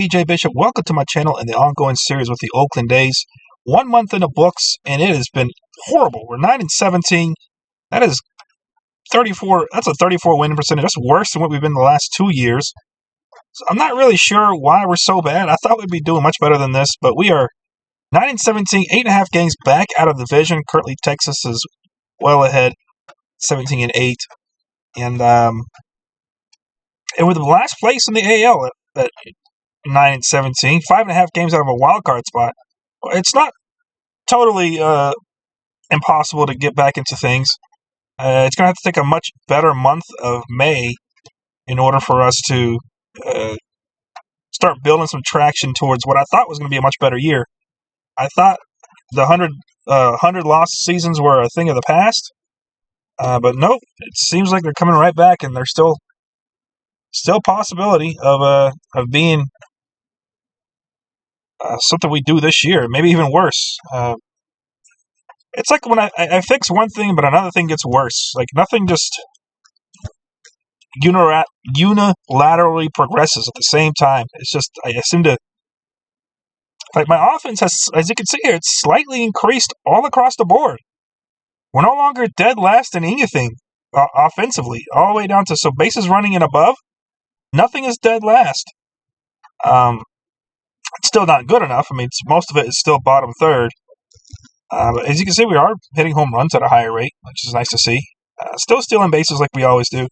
DJ Bishop, welcome to my channel and the ongoing series with the Oakland A's. 1 month in the books, and it has been horrible. We're 9-17. That is 34. That's a 34 winning percentage. That's worse than what we've been the last 2 years. So I'm not really sure why we're so bad. I thought we'd be doing much better than this, but we are 9-17, 8.5 games back out of the division. Currently, Texas is well ahead, 17-8, and we're the last place in the AL at 9-17, 5.5 games out of a wild card spot. It's not totally impossible to get back into things. It's going to have to take a much better month of May in order for us to start building some traction towards what I thought was going to be a much better year. I thought the 100 loss seasons were a thing of the past, but nope. It seems like they're coming right back, and there's still possibility of being something we do this year, maybe even worse. It's like when I fix one thing, but another thing gets worse. Like nothing just unilaterally progresses at the same time. It's just I seem to, like, my offense has, as you can see here, it's slightly increased all across the board. We're no longer dead last in anything offensively, all the way down to bases running and above. Nothing is dead last. It's still not good enough. I mean, most of it is still bottom third. But as you can see, we are hitting home runs at a higher rate, which is nice to see. Still stealing bases like we always do.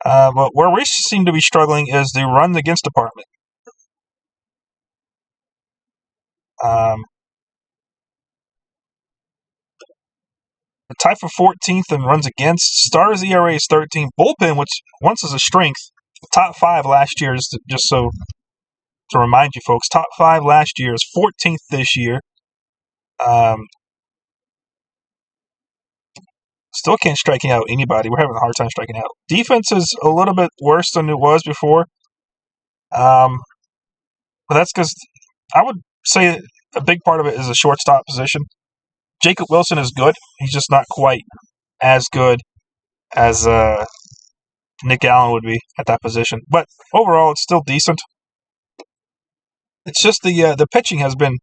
But where we seem to be struggling is the runs against department. The tie for 14th in runs against. Stars ERA is 13. Bullpen, which once was a strength, top 5 last year, is just so to remind you folks, top 5 last year is 14th this year. Still can't strike out anybody. We're having a hard time striking out. Defense is a little bit worse than it was before. But that's because I would say a big part of it is the shortstop position. Jacob Wilson is good. He's just not quite as good as Nick Allen would be at that position. But overall, it's still decent. It's just the pitching has been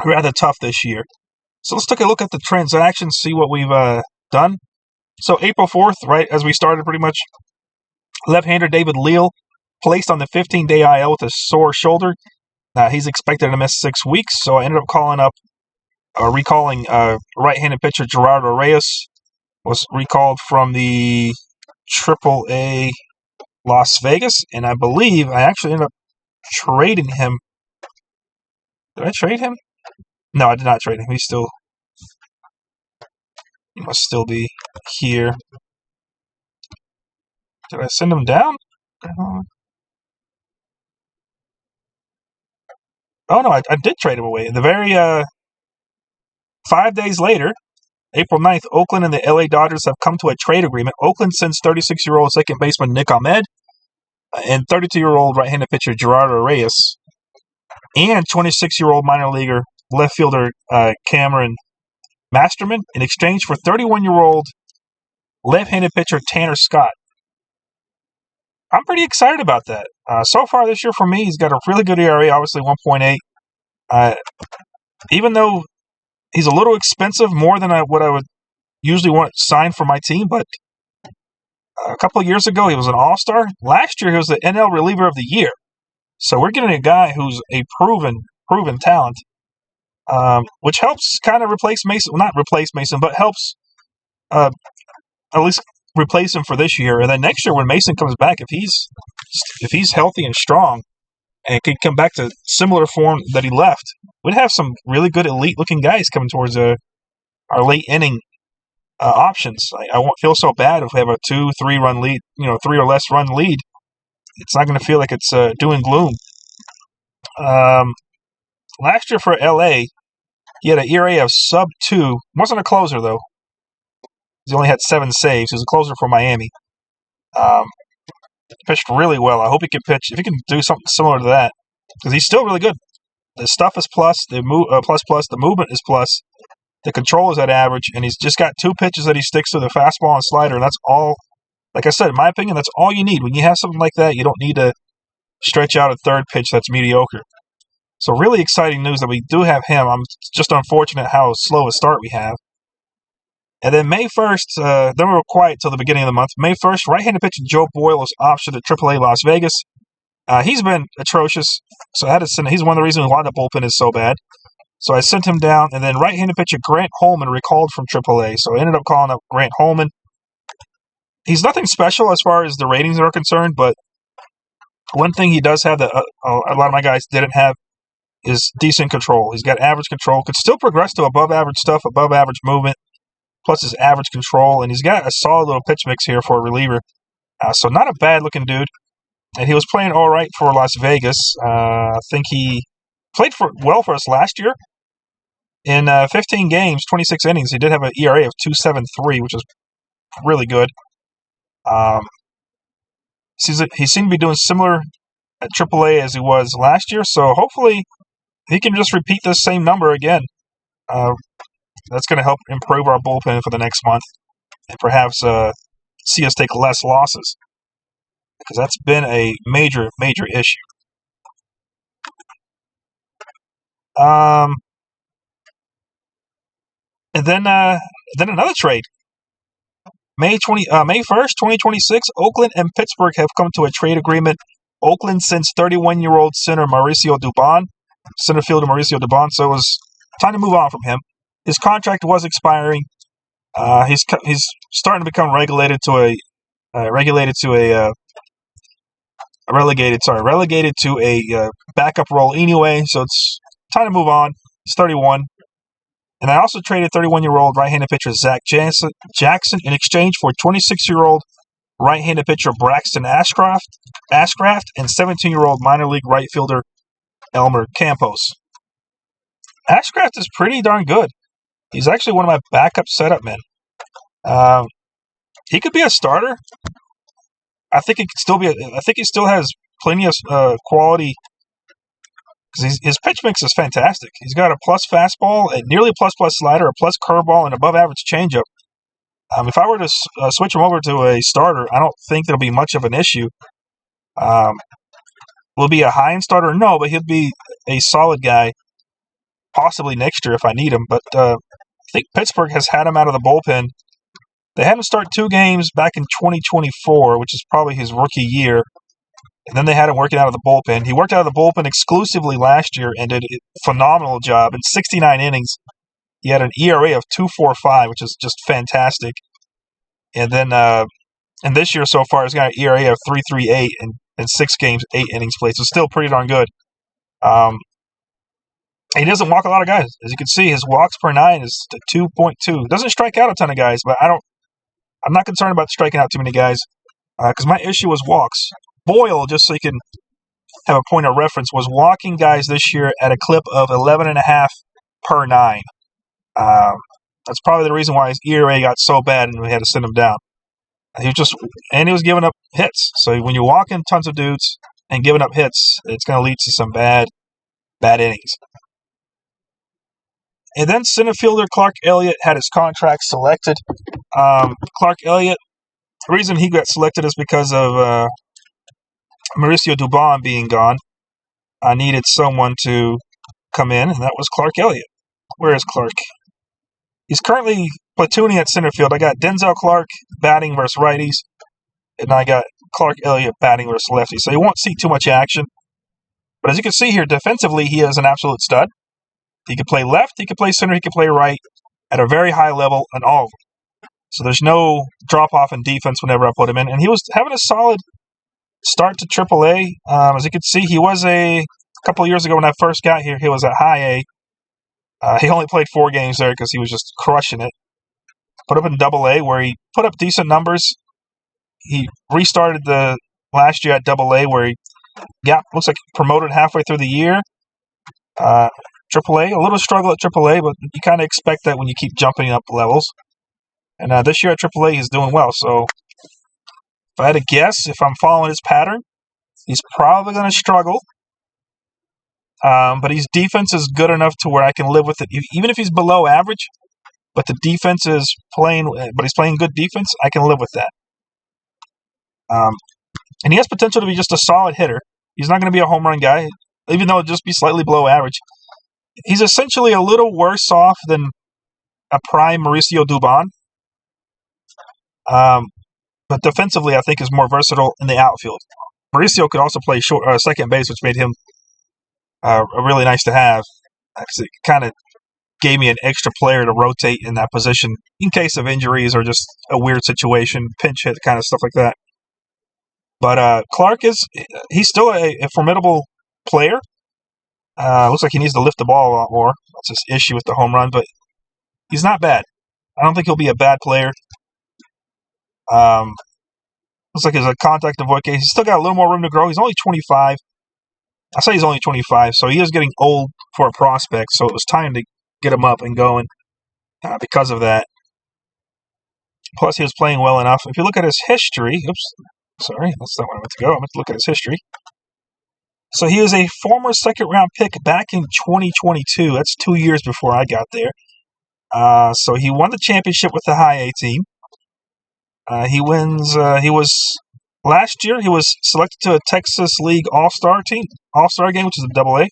rather tough this year. So let's take a look at the transactions, see what we've done. So April 4th, right as we started pretty much, left-hander David Leal placed on the 15-day IL with a sore shoulder. He's expected to miss 6 weeks, so I ended up recalling right-handed pitcher Gerardo Reyes. Was recalled from the AAA Las Vegas, and I believe I actually ended up trading him. Did I trade him? No, I did not trade him. He must still be here. Did I send him down? Oh no, I did trade him away. The very 5 days later, April 9th, Oakland and the LA Dodgers have come to a trade agreement. Oakland sends 36-year-old second baseman Nick Ahmed and 32-year-old right-handed pitcher Gerardo Reyes and 26-year-old minor leaguer left fielder Cameron Masterman in exchange for 31-year-old left-handed pitcher Tanner Scott. I'm pretty excited about that. So far this year for me, he's got a really good ERA, obviously 1.8. Even though he's a little expensive, more than what I would usually want signed for my team, but a couple of years ago he was an all-star. Last year he was the NL reliever of the year. So we're getting a guy who's a proven talent, which helps kind of replace Mason. Well, not replace Mason, but helps at least replace him for this year. And then next year when Mason comes back, if he's healthy and strong and can come back to similar form that he left, we'd have some really good elite-looking guys coming towards our late inning options. I won't feel so bad if we have a 2-3 run lead, 3 or less run lead. It's not going to feel like it's doom and gloom. Last year for LA, he had an ERA of sub-2. Wasn't a closer, though. He only had 7 saves. He was a closer for Miami. Pitched really well. I hope he can pitch. If he can do something similar to that, because he's still really good. The stuff is plus. The the movement is plus. The control is at average, and he's just got 2 pitches that he sticks to, the fastball and slider, and that's all. Like I said, in my opinion, that's all you need. When you have something like that, you don't need to stretch out a third pitch that's mediocre. So really exciting news that we do have him. I'm just unfortunate how slow a start we have. And then May 1st, then we were quiet till the beginning of the month. May 1st, right-handed pitcher Joe Boyle was optioned at AAA Las Vegas. He's been atrocious, so I had to send. He's one of the reasons why the bullpen is so bad. So I sent him down, and then right-handed pitcher Grant Holman recalled from AAA. So I ended up calling up Grant Holman. He's nothing special as far as the ratings are concerned, but one thing he does have that a lot of my guys didn't have is decent control. He's got average control, could still progress to above average stuff, above average movement, plus his average control, and he's got a solid little pitch mix here for a reliever. So not a bad-looking dude. And he was playing all right for Las Vegas. I think he played well for us last year. In 15 games, 26 innings, he did have an ERA of 2.73, which is really good. He seemed to be doing similar at AAA as he was last year, so hopefully he can just repeat this same number again. That's going to help improve our bullpen for the next month and perhaps see us take less losses, because that's been a major, major issue. And then another trade. May 1st, 2026, Oakland and Pittsburgh have come to a trade agreement. Oakland sends 31-year-old center Mauricio Dubon, center fielder Mauricio Dubon, so it was time to move on from him. His contract was expiring. He's starting to become relegated to a backup role anyway, so it's time to move on. He's 31. And I also traded 31-year-old right-handed pitcher Zach Jackson in exchange for 26-year-old right-handed pitcher Braxton Ashcraft and 17-year-old minor league right fielder Elmer Campos. Ashcraft is pretty darn good. He's actually one of my backup setup men. He could be a starter. I think he still has plenty of quality. Because his pitch mix is fantastic. He's got a plus fastball, a nearly plus slider, a plus curveball, and above average changeup. If I were to switch him over to a starter, I don't think there'll be much of an issue. Will he be a high-end starter? No, but he'll be a solid guy, possibly next year if I need him. But I think Pittsburgh has had him out of the bullpen. They had him start 2 games back in 2024, which is probably his rookie year. And then they had him working out of the bullpen. He worked out of the bullpen exclusively last year and did a phenomenal job. In 69 innings, he had an ERA of 2.45, which is just fantastic. And then and this year so far, he's got an ERA of 3.38 and in 6 games, 8 innings played. So still pretty darn good. He doesn't walk a lot of guys. As you can see, his walks per 9 is 2.2. Doesn't strike out a ton of guys, but I'm not concerned about striking out too many guys because my issue was walks. Boyle, just so you can have a point of reference, was walking guys this year at a clip of 11.5 per 9. That's probably the reason why his ERA got so bad and we had to send him down. He was giving up hits. So when you're walking tons of dudes and giving up hits, it's going to lead to some bad innings. And then center fielder Clark Elliott had his contract selected. Clark Elliott, the reason he got selected is because of Mauricio Dubon being gone. I needed someone to come in, and that was Clark Elliott. Where is Clark? He's currently platooning at center field. I got Denzel Clark batting versus righties, and I got Clark Elliott batting versus lefties. So you won't see too much action. But as you can see here, defensively, he is an absolute stud. He can play left, he can play center, he can play right at a very high level on all of them. So there's no drop-off in defense whenever I put him in. And he was having a solid start to AAA. As you can see, he was a couple of years ago when I first got here, he was at high A. He only played 4 games there because he was just crushing it. Put up in AA where he put up decent numbers. He restarted the last year at AA where he looks like promoted halfway through the year. AAA, a little struggle at AAA, but you kind of expect that when you keep jumping up levels. And this year at AAA, he's doing well. So if I had to guess, if I'm following his pattern, he's probably going to struggle. But his defense is good enough to where I can live with it. Even if he's below average, but the defense is but he's playing good defense, I can live with that. And he has potential to be just a solid hitter. He's not going to be a home run guy, even though it'll just be slightly below average. He's essentially a little worse off than a prime Mauricio Dubon. But defensively, I think is more versatile in the outfield. Mauricio could also play second base, which made him really nice to have. It kind of gave me an extra player to rotate in that position in case of injuries or just a weird situation, pinch hit kind of stuff like that. But Clark he's still a formidable player. Looks like he needs to lift the ball a lot more. That's his issue with the home run, but he's not bad. I don't think he'll be a bad player. Looks like he's a contact avoid case. He's still got a little more room to grow. He's only 25. I say he's only 25, so he is getting old for a prospect, so it was time to get him up and going because of that. Plus, he was playing well enough. If you look at his history, sorry, that's not where I meant to go. I meant to look at his history. So he was a former second-round pick back in 2022. That's 2 years before I got there. So he won the championship with the high A team. Last year, he was selected to a Texas League All-Star game, which is a Double-A.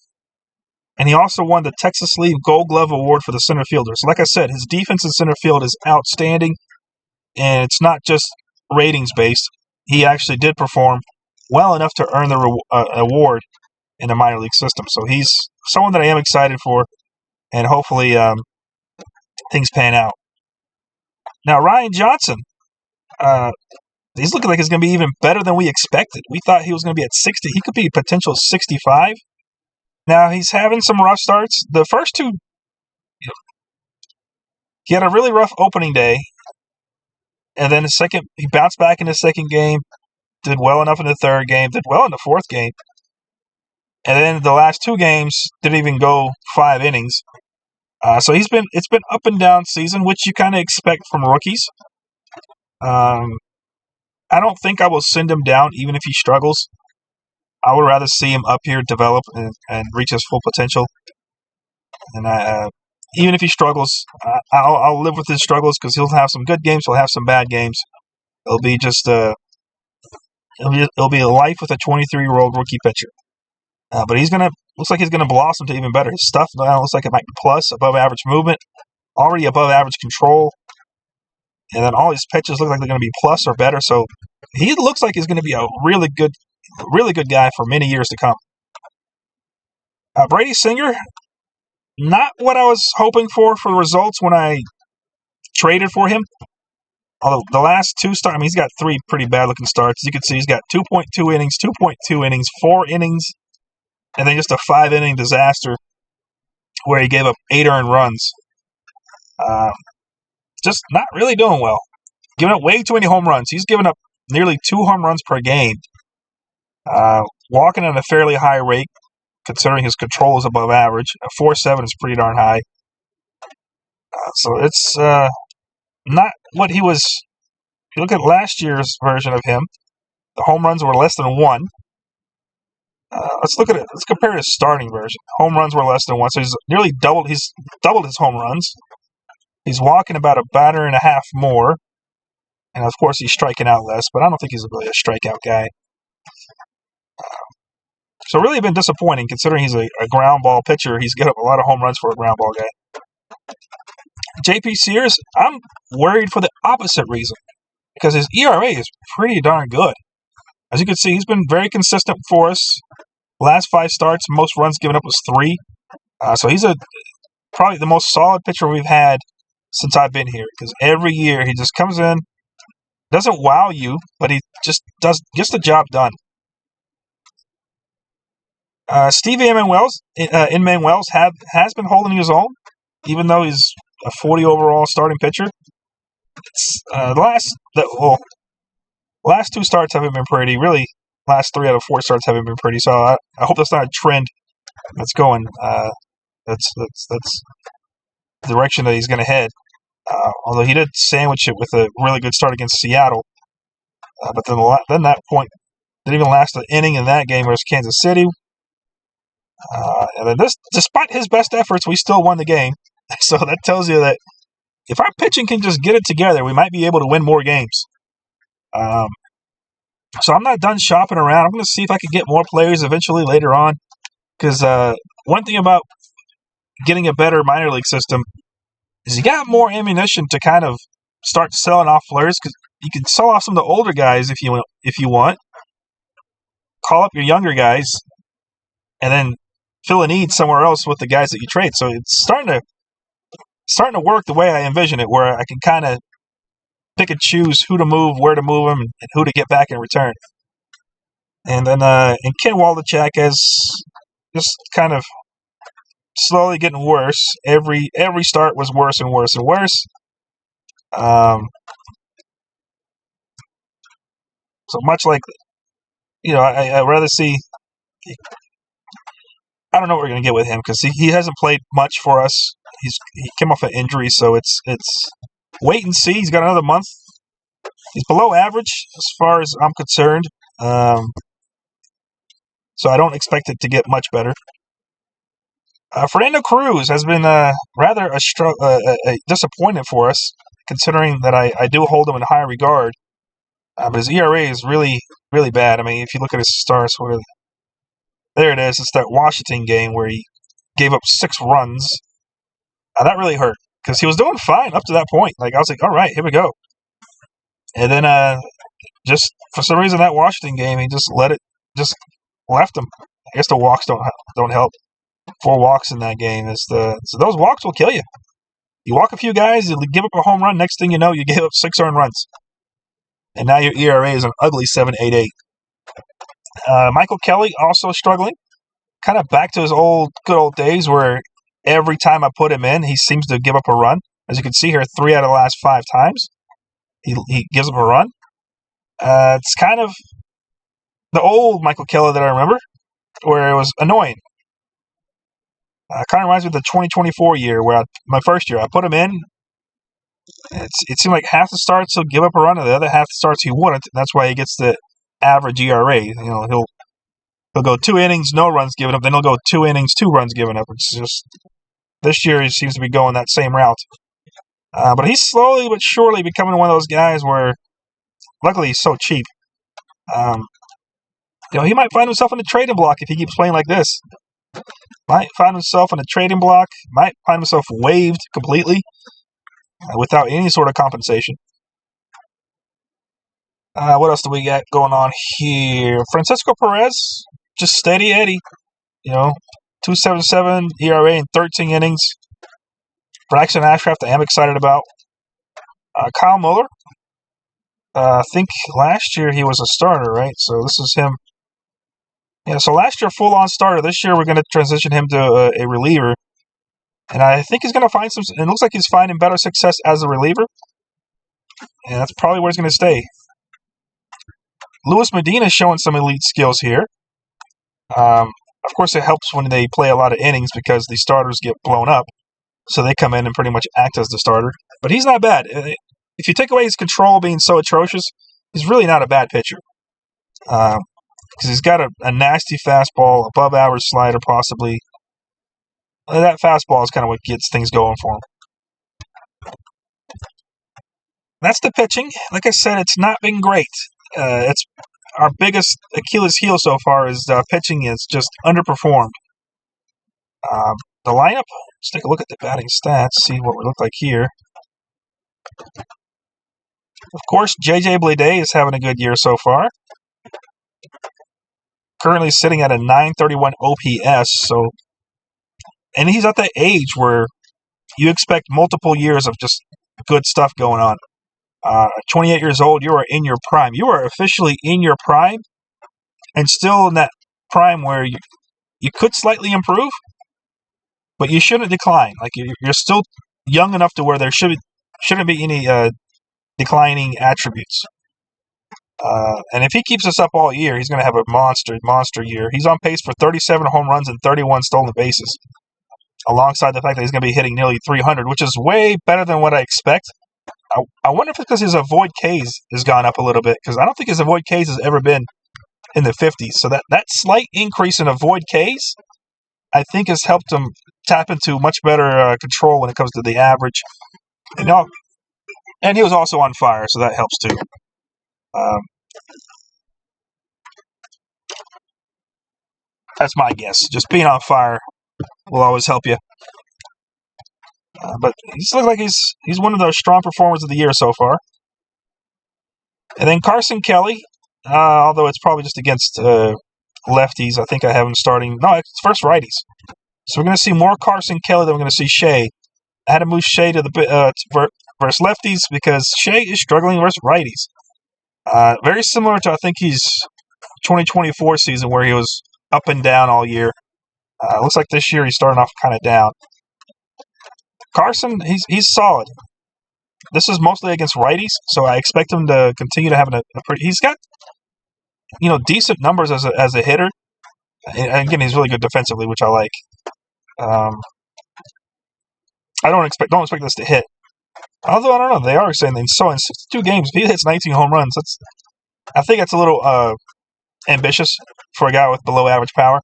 And he also won the Texas League Gold Glove Award for the center fielder. So like I said, his defense in center field is outstanding. And it's not just ratings-based. He actually did perform well enough to earn the award in the minor league system. So he's someone that I am excited for. And hopefully things pan out. Now, Ryan Johnson. He's looking like he's going to be even better than we expected. We thought he was going to be at 60. He could be potential 65. Now, he's having some rough starts. The first two, he had a really rough opening day. And then he bounced back in the second game, did well enough in the third game, did well in the fourth game. And then the last two games didn't even go 5 innings. So it's been up and down season, which you kind of expect from rookies. I don't think I will send him down even if he struggles. I would rather see him up here develop and reach his full potential. And even if he struggles, I'll live with his struggles because he'll have some good games, he'll have some bad games. It'll be just it'll be a life with a 23-year-old rookie pitcher. But looks like he's gonna blossom to even better. His stuff now looks like it might be plus, above average movement, already above average control. And then all his pitches look like they're going to be plus or better. So he looks like he's going to be a really good guy for many years to come. Brady Singer, not what I was hoping for results when I traded for him. Although the last two starts, he's got 3 pretty bad-looking starts. As you can see, he's got 2.2 innings, 2.2 innings, 4 innings, and then just a 5-inning disaster where he gave up 8 earned runs. Just not really doing well. Giving up way too many home runs. He's given up nearly 2 home runs per game. Walking at a fairly high rate, considering his control is above average. A 4.7 is pretty darn high. So it's not what he was. If you look at last year's version of him, the home runs were less than 1. Let's look at it. Let's compare his starting version. Home runs were less than 1, so he's doubled his home runs. He's walking about a batter and a half more. And, of course, he's striking out less, but I don't think he's really a strikeout guy. So really been disappointing considering he's a ground ball pitcher. He's given up a lot of home runs for a ground ball guy. J.P. Sears, I'm worried for the opposite reason because his ERA is pretty darn good. As you can see, he's been very consistent for us. Last 5 starts, most runs given up was 3. So he's probably the most solid pitcher we've had since I've been here, because every year he just comes in, doesn't wow you, but he just gets the job done. Steve Inman-Wells has been holding his own, even though he's a 40 overall starting pitcher. The last 2 starts haven't been pretty. Really, last 3 out of 4 starts haven't been pretty. So I hope that's not a trend that's going. That's the direction that he's going to head. Although he did sandwich it with a really good start against Seattle. But then that point didn't even last an inning in that game versus Kansas City. And then despite his best efforts, we still won the game. So that tells you that if our pitching can just get it together, we might be able to win more games. So I'm not done shopping around. I'm going to see if I can get more players eventually later on. Because one thing about getting a better minor league system is you got more ammunition to kind of start selling off players. Because you can sell off some of the older guys if you want. Call up your younger guys, and then fill a need somewhere else with the guys that you trade. So it's starting to work the way I envision it, where I can kind of pick and choose who to move, where to move them, and who to get back in return. And then and Ken Waldachek is just kind of slowly getting worse. Every start was worse and worse and worse. So much like, I'd rather see. I don't know what we're going to get with him because he hasn't played much for us. He came off an injury, so it's wait and see. He's got another month. He's below average as far as I'm concerned. So I don't expect it to get much better. Fernando Cruz has been rather a disappointment for us, considering that I do hold him in high regard. But his ERA is really, really bad. I mean, if you look at his stars, there it is. It's that Washington game where he gave up 6 runs. That really hurt because he was doing fine up to that point. Like, I was like, all right, here we go. And then just for some reason that Washington game, he just left him. I guess the walks don't help. 4 walks in that game. So those walks will kill you. You walk a few guys, you give up a home run. Next thing you know, you gave up 6 earned runs, and now your ERA is an ugly 7.88. Michael Kelly also struggling, kind of back to his good old days where every time I put him in, he seems to give up a run. As you can see here, 3 out of the last 5 times he gives up a run. It's kind of the old Michael Kelly that I remember, where it was annoying. Kind of reminds me of the 2024 year, where my first year I put him in. It seemed like half the starts he'll give up a run, and the other half the starts he wouldn't. And that's why he gets the average ERA. He'll go 2 innings, no runs given up. Then he'll go 2 innings, 2 runs given up. It's just this year he seems to be going that same route. But he's slowly but surely becoming one of those guys where, luckily, he's so cheap. He might find himself in the trading block if he keeps playing like this. Might find himself in a trading block. Might find himself waived completely without any sort of compensation. What else do we got going on here? Francisco Perez, just steady Eddie. 2.77 ERA in 13 innings. Braxton Ashcraft, I am excited about. Kyle Muller. I think last year he was a starter, right? So this is him. Yeah, so last year full-on starter. This year we're going to transition him to a reliever. And I think he's going to find it looks like he's finding better success as a reliever. And that's probably where he's going to stay. Luis Medina is showing some elite skills here. Of course, it helps when they play a lot of innings because the starters get blown up. So they come in and pretty much act as the starter. But he's not bad. If you take away his control being so atrocious, he's really not a bad pitcher. Because he's got a nasty fastball, above average slider possibly. That fastball is kind of what gets things going for him. That's the pitching. Like I said, it's not been great. It's our biggest Achilles heel so far is pitching is just underperformed. The lineup, let's take a look at the batting stats, see what we look like here. Of course, J.J. Bleday is having a good year so far. Currently sitting at a 931 OPS, and he's at that age where you expect multiple years of just good stuff going on. 28 years old, you are in your prime. You are officially in your prime, and still in that prime where you could slightly improve, but you shouldn't decline. Like you're still young enough to where there shouldn't be any declining attributes. And if he keeps this up all year, he's going to have a monster year. He's on pace for 37 home runs and 31 stolen bases, alongside the fact that he's going to be hitting nearly 300, which is way better than what I expect. I wonder if it's because his avoid Ks has gone up a little bit, because I don't think his avoid Ks has ever been in the 50s. So that slight increase in avoid Ks, I think, has helped him tap into much better control when it comes to the average. And he was also on fire, so that helps too. That's my guess. Just being on fire will always help you. But he's looks like he's one of the strong performers of the year so far. And then Carson Kelly, although it's probably just against lefties, I think I have him starting. No, it's first righties. So we're going to see more Carson Kelly than we're going to see Shea. I had to move Shea to the versus lefties because Shea is struggling versus righties. Very similar to I think he's 2024 season where he was up and down all year. Looks like this year he's starting off kind of down. Carson, he's solid. This is mostly against righties, so I expect him to continue to have a pretty. He's got decent numbers as a hitter. And again, he's really good defensively, which I like. I don't expect this to hit. Although I don't know, they are saying that in 62 games, if he hits 19 home runs, I think that's a little ambitious for a guy with below average power.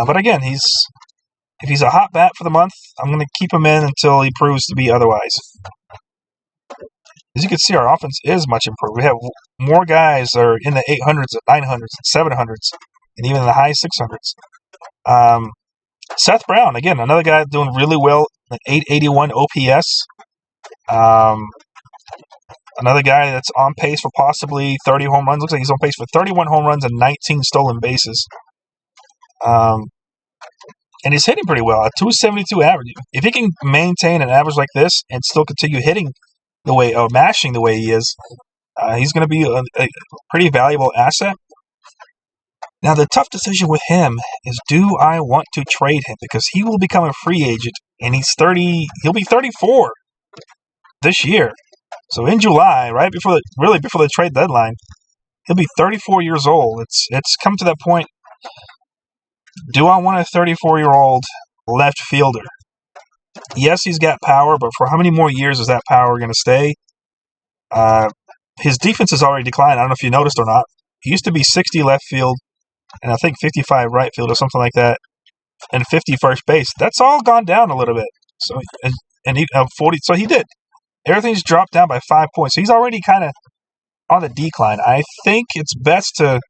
But again, if he's a hot bat for the month, I'm going to keep him in until he proves to be otherwise. As you can see, our offense is much improved. We have more guys that are in the 800s, 900s, 700s, and even in the high 600s. Seth Brown, again, another guy doing really well, an 881 OPS. Another guy that's on pace for possibly 30 home runs. Looks like he's on pace for 31 home runs and 19 stolen bases. And he's hitting pretty well, a 272 average. If he can maintain an average like this and still continue hitting mashing the way he is, he's going to be a pretty valuable asset. Now, the tough decision with him is, do I want to trade him? Because he will become a free agent, and he'll be 34 this year. So in July, right before the trade deadline, he'll be 34 years old. It's come to that point. Do I want a 34-year-old left fielder? Yes, he's got power, but for how many more years is that power going to stay? His defense has already declined. I don't know if you noticed or not. He used to be 60 left field, and I think 55 right field or something like that, and 50 first base. That's all gone down a little bit. So and he 40. So he did. Everything's dropped down by 5 points. So he's already kind of on the decline. I think it's best to,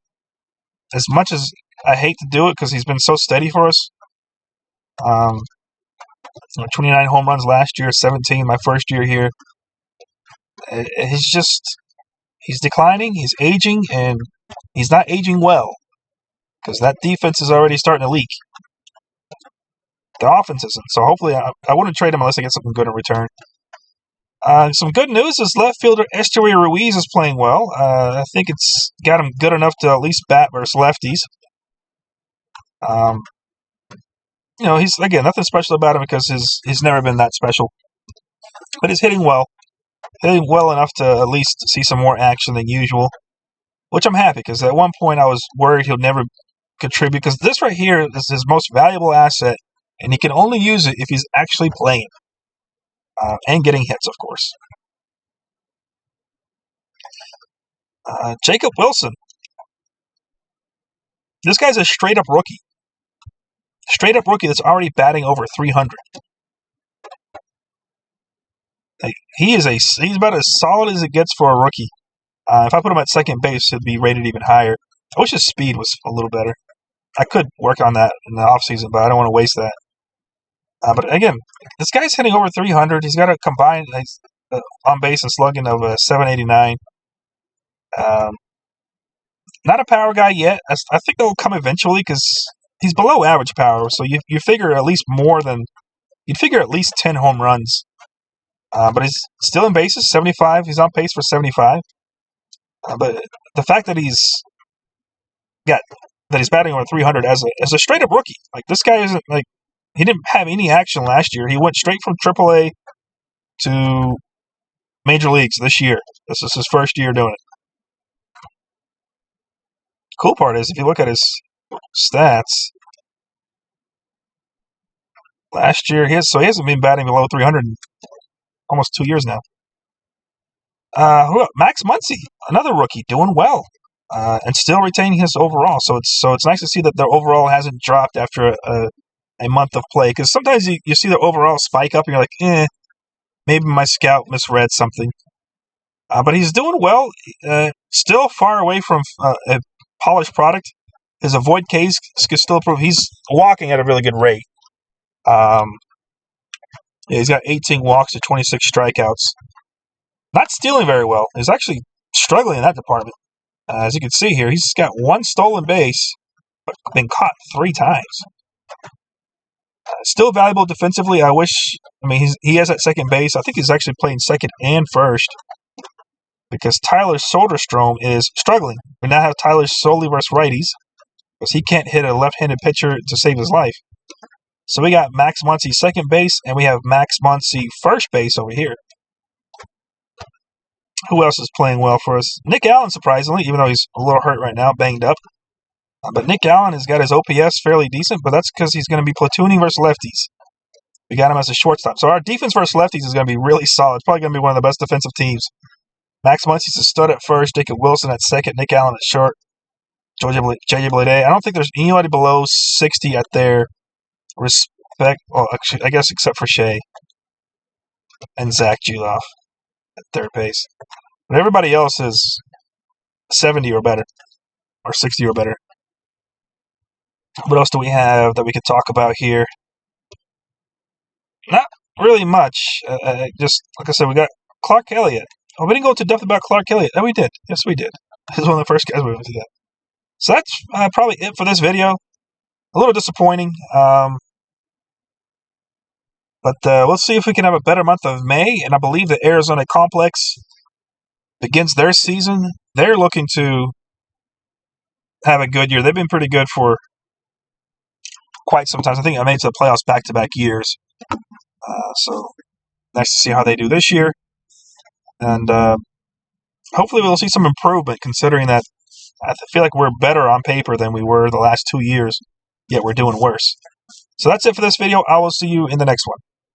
as much as I hate to do it because he's been so steady for us. 29 home runs last year, 17 my first year here. He's declining, he's aging, and he's not aging well because that defense is already starting to leak. The offense isn't. So hopefully I wouldn't trade him unless I get something good in return. Some good news is left fielder Estuary Ruiz is playing well. I think it's got him good enough to at least bat versus lefties. He's, again, nothing special about him because he's never been that special. But he's hitting well enough to at least see some more action than usual, which I'm happy because at one point I was worried he'll never contribute because this right here is his most valuable asset, and he can only use it if he's actually playing and getting hits, of course. Jacob Wilson. This guy's a straight-up rookie. Straight-up rookie that's already batting over 300. He's about as solid as it gets for a rookie. If I put him at second base, he'd be rated even higher. I wish his speed was a little better. I could work on that in the offseason, but I don't want to waste that. But again, this guy's hitting over 300. He's got a combined on base and slugging of 789. Not a power guy yet. I think that will come eventually because he's below average power. So you figure at least you'd figure at least 10 home runs. But he's still in bases, 75. He's on pace for 75. But the fact that he's batting over 300 as a straight up rookie, like this guy isn't like he didn't have any action last year. He went straight from AAA to major leagues this year. This is his first year doing it. Cool part is if you look at his stats last year, he hasn't been batting below 300 in almost 2 years now. Max Muncy, another rookie, doing well and still retaining his overall. So it's nice to see that their overall hasn't dropped after a month of play. Because sometimes you see the overall spike up and you're like, maybe my scout misread something. But he's doing well. Still far away from a polished product. His avoid case can still improve. He's walking at a really good rate. He's got 18 walks to 26 strikeouts. Not stealing very well. He's actually struggling in that department. As you can see here, he's got one stolen base, but been caught 3 times. Still valuable defensively. He has at second base. I think he's actually playing second and first because Tyler Soderstrom is struggling. We now have Tyler solely versus righties because he can't hit a left-handed pitcher to save his life. So we got Max Muncy second base, and we have Max Muncy first base over here. Who else is playing well for us? Nick Allen, surprisingly, even though he's a little hurt right now, banged up. But Nick Allen has got his OPS fairly decent, but that's because he's going to be platooning versus lefties. We got him as a shortstop. So our defense versus lefties is going to be really solid. It's probably going to be one of the best defensive teams. Max Muncy's a stud at first, Jacob Wilson at second, Nick Allen at short, JJ Bleday. I don't think there's anybody below 60 at their respect. Well, actually, I guess except for Shea and Zach Juloff at third base. But everybody else is 70 or better, or 60 or better. What else do we have that we could talk about here? Not really much. Just like I said, we got Clark Elliott. Oh, we didn't go into depth about Clark Elliott. Oh, we did. Yes, we did. He's one of the first guys we went to that. So that's probably it for this video. A little disappointing. But we'll see if we can have a better month of May. And I believe the Arizona Complex begins their season. They're looking to have a good year. They've been pretty good for quite some time. I think I made it to the playoffs back-to-back years. So nice to see how they do this year. And hopefully we'll see some improvement, considering that I feel like we're better on paper than we were the last 2 years, yet we're doing worse. So that's it for this video. I will see you in the next one.